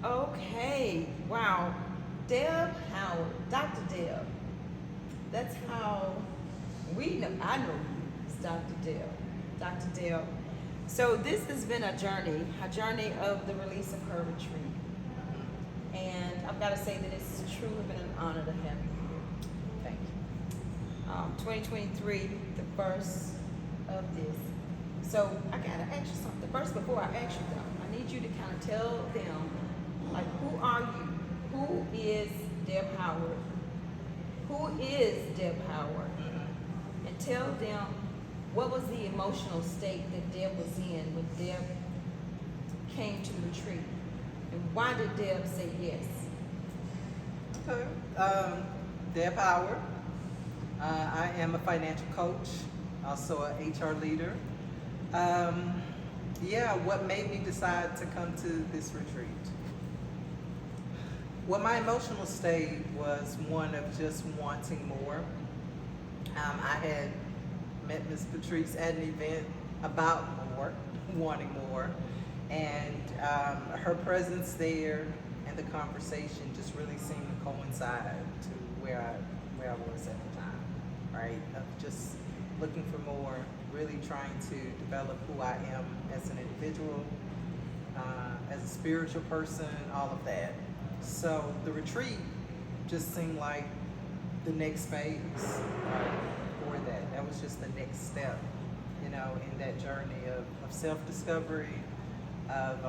Okay, wow. Deb Howard, Dr. Deb. That's how we know. I know you. It's Dr. Deb. Dr. Deb. So this has been a journey of the release of her retreat. And I've got to say that it's truly been an honor to have you here. Thank you. 2023, the first of this. So I gotta ask you something. First, before I ask you though, I need you to kind of tell them, like, who are you? Who is Deb Howard? Who is Deb Howard? And tell them what was the emotional state that Deb was in when Deb came to the retreat, and why did Deb say yes? Okay. Deb Howard. I am a financial coach, also an HR leader. What made me decide to come to this retreat? Well, my emotional state was one of just wanting more. I had met Miss Patrice at an event about more, wanting more, and her presence there and the conversation just really seemed to coincide to where I was at the time, right? Of just looking for more, really trying to develop who I am as an individual, as a spiritual person, all of that. So the retreat just seemed like the next phase for that. That was just the next step, in that journey of self-discovery, of,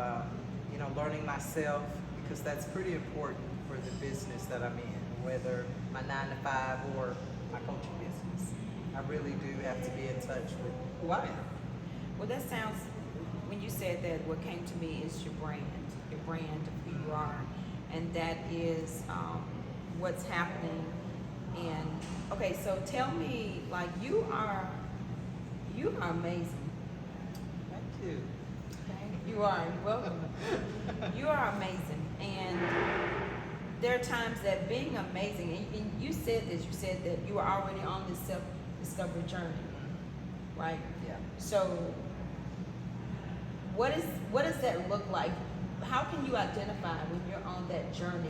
learning myself, because that's pretty important for the business that I'm in, whether my 9 to 5 or my coaching business. I really do have to be in touch with who I am. Well, that sounds, when you said that, what came to me is your brand of who you are. And that is what's happening. And okay, so tell me, like, you are amazing. Thank you. You are. You're welcome. You are amazing, and there are times that being amazing, and you said this. You said that you were already on this self-discovery journey, right? Yeah. So, what does that look like? How can you identify when you're on that journey,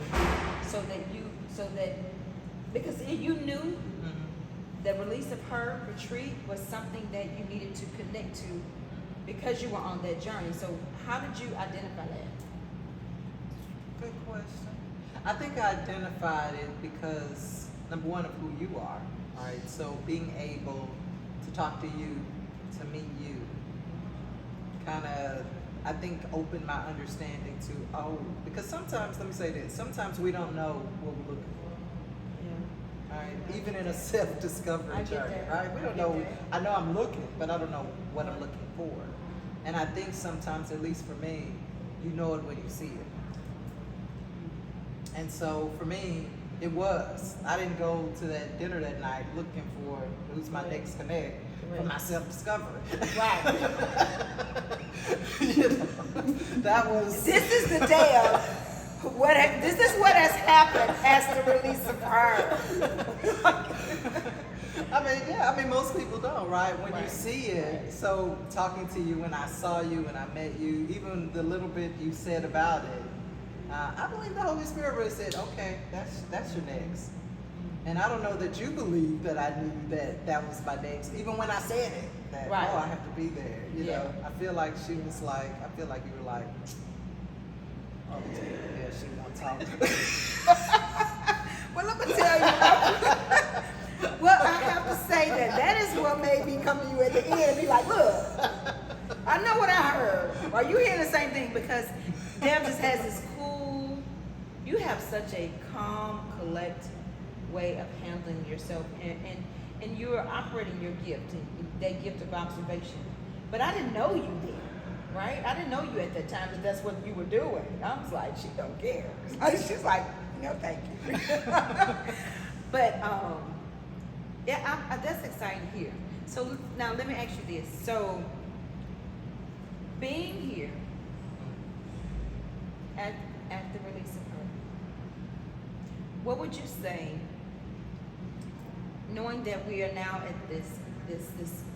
because you knew the release of her retreat was something that you needed to connect to because you were on that journey. So how did you identify that? Good question. I think I identified it because, number one, of who you are, right? So being able to talk to you, to meet you, kind of, I think, opened my understanding to, because sometimes, let me say this, sometimes we don't know what we're looking for. Yeah. Right? Even in a self-discovery journey, right? We don't know. I know I'm looking, but I don't know what I'm looking for. And I think sometimes, at least for me, you know it when you see it. And so for me, it was. I didn't go to that dinner that night looking for who's my next connect for my self-discovery. Right. That was. This is the day of this is what has happened as the release of her. I mean, most people don't, right? When you Right. see it, Right. so talking to you when I saw you, when I met you, even the little bit you said about it, I believe the Holy Spirit really said, okay, that's your next. And I don't know that you believed that I knew that was my next, even when I said it, that, Right. I have to be there, you Yeah. know. I feel like she was like, I feel like you were like, oh, yeah, she won't talk. Well, let me tell you. Well, I have to say that is what made me come to you at the end and be like, look, I know what I heard. Are you hearing the same thing? Because Deb just has this cool, you have such a calm, collected way of handling yourself, and you're operating your gift, that gift of observation. But I didn't know you then, right? I didn't know you at that time that that's what you were doing. I was like, she don't care. She's like, no, thank you. But that's exciting to hear. So now let me ask you this. So being here at the release of her, what would you say, knowing that we are now at this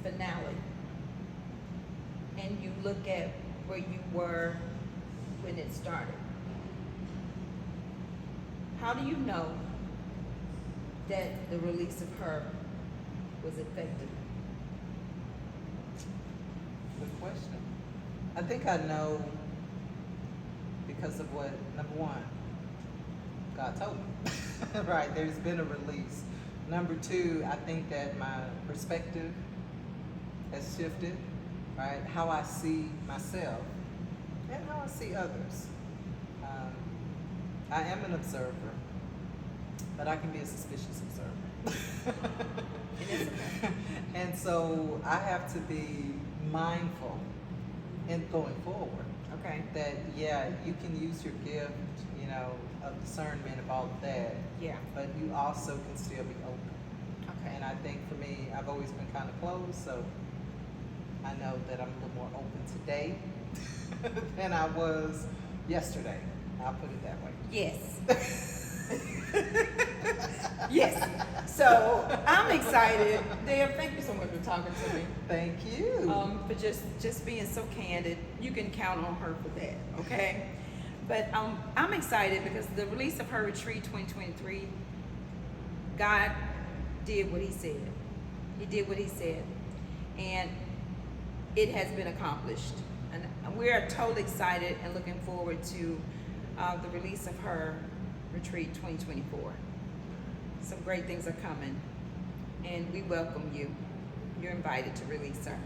finale, and you look at where you were when it started, How do you know that the release of her was effective? Good question. I think I know because of what, number one, God told me. Right, there's been a release. Number two, I think that my perspective has shifted, right? How I see myself and how I see others. I am an observer, but I can be a suspicious observer. And it's okay. And so I have to be mindful in going forward Okay. that, yeah, you can use your gift, you know, of discernment of all of that, Yeah. but you also can still be open. Okay. And I think for me, I've always been kind of closed, so I know that I'm a little more open today than I was yesterday. I'll put it that way. Yes. Yes. So I'm excited. Deb, thank you so much for talking to me. Thank you. For just being so candid. You can count on her for that, okay? But I'm excited because the release of her retreat 2023, God did what he said. He did what he said. And it has been accomplished. And we are totally excited and looking forward to the release of her retreat 2024. Some great things are coming, and we welcome you. You're invited to release her.